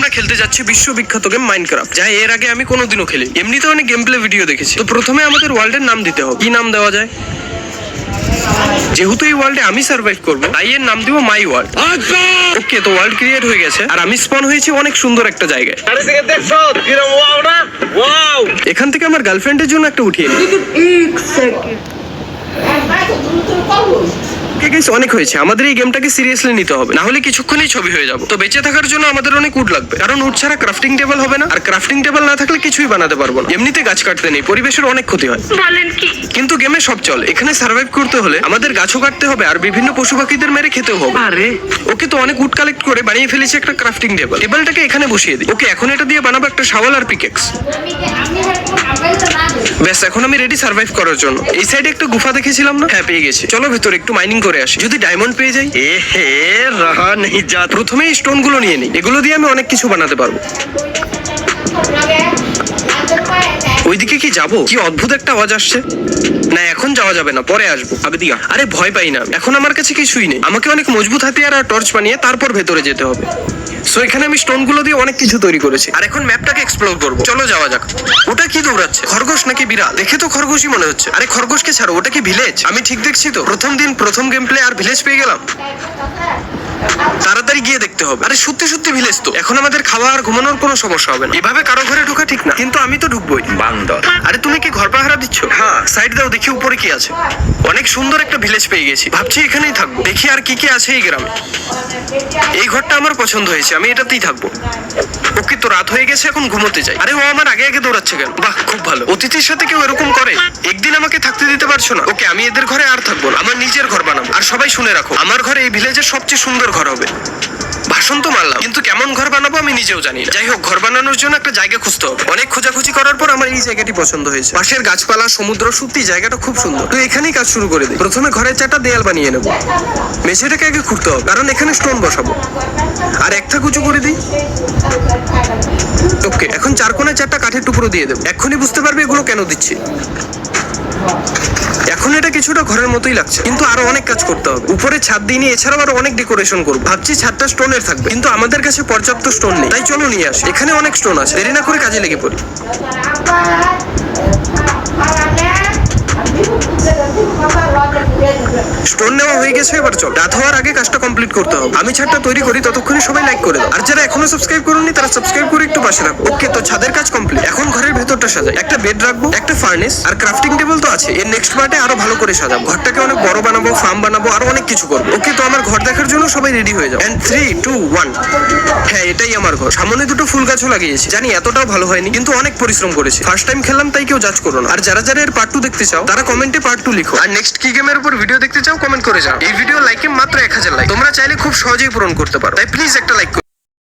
আমরা খেলতে যাচ্ছি বিশ্ববিখ্যাত গেম মাইনক্রাফট, যা এর আগে আমি কোনোদিনও খেলি। এমনিতে অনেক গেম প্লে ভিডিও দেখেছি। তো প্রথমে আমাদের ওয়ার্ল্ডের নাম দিতে হবে। কি নাম দেওয়া যায়? যেহেতু এই ওয়ার্ল্ডে আমি সার্ভাইভ করবো, তাই এর নাম দিব মাই ওয়ার্ল্ড। ওকে, তো ওয়ার্ল্ড ক্রিয়েট হয়ে গেছে আর আমি স্পন হয়েছি অনেক সুন্দর একটা জায়গায়। এখান থেকে আমার গার্লফ্রেন্ডের জন্য একটা উঠিয়ে নিই। অনেক হয়েছে, আমাদের এই গেমটাকে সিরিয়াসলি নিতে হবে, না হলে কিছুক্ষণই ছবি হয়ে যাবো। তো বেঁচে থাকার জন্য আমাদের অনেক উড লাগবে, কারণ উড ছাড়া ক্রাফটিং টেবিল হবে না, আর ক্রাফটিং টেবিল না থাকলে কিছুই বানাতে পারবো না। এমনিতে গাছ কাটতে নেই, পরিবেশের অনেক ক্ষতি হয়। কিন্তু গেমে সব চলে। এখানে সার্ভাইভ করতে হলে আমাদের গাছও কাটতে হবে আর বিভিন্ন পশু পাখিদের মেরে খেতেও হবে। আরে ওকে, তো অনেক উড কালেক্ট করে বানিয়ে ফেলেছি একটা ক্রাফটিং টেবিল। টেবিলটাকে এখানে বসিয়ে দিই। ওকে, এখন এটা দিয়ে বানাবো একটা শাওয়াল আর পিকেক্স। ব্যাস, এখন আমি রেডি সার্ভাইভ করার জন্য। এই সাইডে একটা গুফা দেখেছিলাম না? হ্যাঁ, পেয়ে গেছি। চলো ভেতরে একটু মাইনিং করে আসি, যদি ডায়মন্ড পেয়ে যাই। প্রথমে এই স্টোন গুলো নিয়ে নিই, এগুলো দিয়ে আমি অনেক কিছু বানাতে পারবো। ওইদিকে কি যাবো? কি অদ্ভুত একটা আওয়াজ আসছে। না, এখন যাওয়া যাবে না, পরে আসবো। আরে ভয় পাই না, এখন আমার কাছে কিছুই নেই। আমাকে অনেক মজবুত হাতিয়ার আর টর্চ বানিয়ে তারপর ভেতরে যেতে হবে। সো এখানে আমি স্টোন গুলো দিয়ে অনেক কিছু তৈরি করেছি, আর এখন ম্যাপটাকে এক্সপ্লোর করবো। চলো যাওয়া যাক। ওটা কি দৌড়াচ্ছে? খরগোশ নাকি বিড়াল? দেখে তো খরগোশই মনে হচ্ছে। আরে খরগোশকে ছাড়ো, ওটা কি ভিলেজ? আমি ঠিক দেখছি তো? প্রথম দিন প্রথম গেম প্লে আর ভিলেজ পেয়ে গেলাম। তাড়াতাড়ি গিয়ে দেখতে হবে। আরে সত্যি সত্যি ভিলেজ তো। এখন আমাদের খাওয়া আর ঘুমানোর কোনো সমস্যা হবে না। এভাবে কারো ঘরে ঢোকা ঠিক না, কিন্তু আমি তো ঢুকবোই। বান্দর। আরে তুমি কি ঘর পাহারা দিচ্ছ? হ্যাঁ, সাইড দাও, দেখি উপরে কি আছে। অনেক সুন্দর একটা ভিলেজ পেয়ে গেছি, ভাবছি এখানেই থাকবো। দেখি আর কি কি আছে এই গ্রামে। এই ঘরটা আমার পছন্দ হয়েছে, আমি এটাতেই থাকবো। ওকে, তো রাত হয়ে গেছে, এখন ঘুমোতে যাই। আরে ও আমার আগে আগে দৌড়াচ্ছে কেন? বাহ, খুব ভালো। অতিথির সাথে কেউ এরকম করে? একদিন আমাকে থাকতে দিতে পারছো না? ওকে, আমি এদের ঘরে আর থাকবো না, আমার নিজের ঘর বানাবো। আর সবাই শুনে রাখো, আমার ঘরে এই ভিলেজের সবচেয়ে সুন্দর ঘর হবে। ভাষণ তো মারলাম, কিন্তু কেমন ঘর বানাবো আমি নিজেও জানি না। যাই হোক, ঘর বানানোর জন্য একটা জায়গা খুঁজতে হবে। অনেক খোঁজাখুঁজি করার পর আমার এই জায়গাটি পছন্দ হয়েছে। পাশের গাছপালা, সমুদ্র, সত্যি জায়গাটা খুব সুন্দর। তো এখানেই কাজ শুরু করে দিই। প্রথমে ঘরের চারটা দেয়াল বানিয়ে নেবো। মেঝেটাকে আগে খুঁড়তে হবে, কারণ এখানে স্টোন বসাবো। আর একটা উঁচু করে দিই। ওকে, এখন চার কোণায় চারটা কাঠের টুকরো দিয়ে দেবো। এক্ষুনি বুঝতে পারবে এগুলো কেন দিচ্ছি। এখন এটা কিছুটা ঘরের মতোই লাগছে, কিন্তু আরো অনেক কাজ করতে হবে। উপরে ছাদ দিয়ে এছাড়াও আরো অনেক ডেকোরেশন করবো। ভাবছি ছাদটা স্টোনের থাকবে, কিন্তু আমাদের কাছে পর্যাপ্ত স্টোন নেই। তাই চলো নিয়ে আসি। এখানে অনেক স্টোন আছে, দেরি না করে কাজে লেগে পড়ি। স্টোন নেওয়া হয়ে গেছে, এবার চল। রাত হওয়ার আগে কাজটা কমপ্লিট করতে হবে। আমি ছাদটা তৈরি করি, ততক্ষণে সবাই লাইক করে দাও। আর যারা এখনো সাবস্ক্রাইব করোনি তারা সাবস্ক্রাইব করে একটু পাশে রাখো। ওকে, তো ছাদের কাজ কমপ্লিট। এখন ঘরের ভেতরটা সাজাই। একটা বেড রাখবো, একটা ফার্নেস আর ক্রাফটিং টেবিল তো আছে। এর নেক্সট পার্টে আরো ভালো করে সাজাবো। ঘরটাকে অনেক বড় বানাবো, ফার্ম বানাবো, আরো অনেক কিছু করবো। ওকে, তো আমার ঘর দেখার জন্য সবাই রেডি হয়ে যাও। এন্ড 3, 2, 1। হ্যাঁ, এটাই আমার ঘর। সামনে দুটো ফুল গাছও লাগিয়েছি। জানি এতটাও ভালো হয়নি, কিন্তু অনেক পরিশ্রম করেছি। ফার্স্ট টাইম খেললাম, তাই কেউ জাজ করো না। আর যারা যারা এর পার্ট 2 দেখতে চাও তারা কমেন্টে পার্ট 2 লিখো। আর নেক্সট কি গেমের উপর ভিডিও দেখতে চাও কমেন্ট করে যাও। এই ভিডিও লাইকে মাত্র 1000 লাইক। তোমরা চাইলে খুব সহজেই পূরণ করতে পারো, তাই প্লিজ একটা লাইক করো।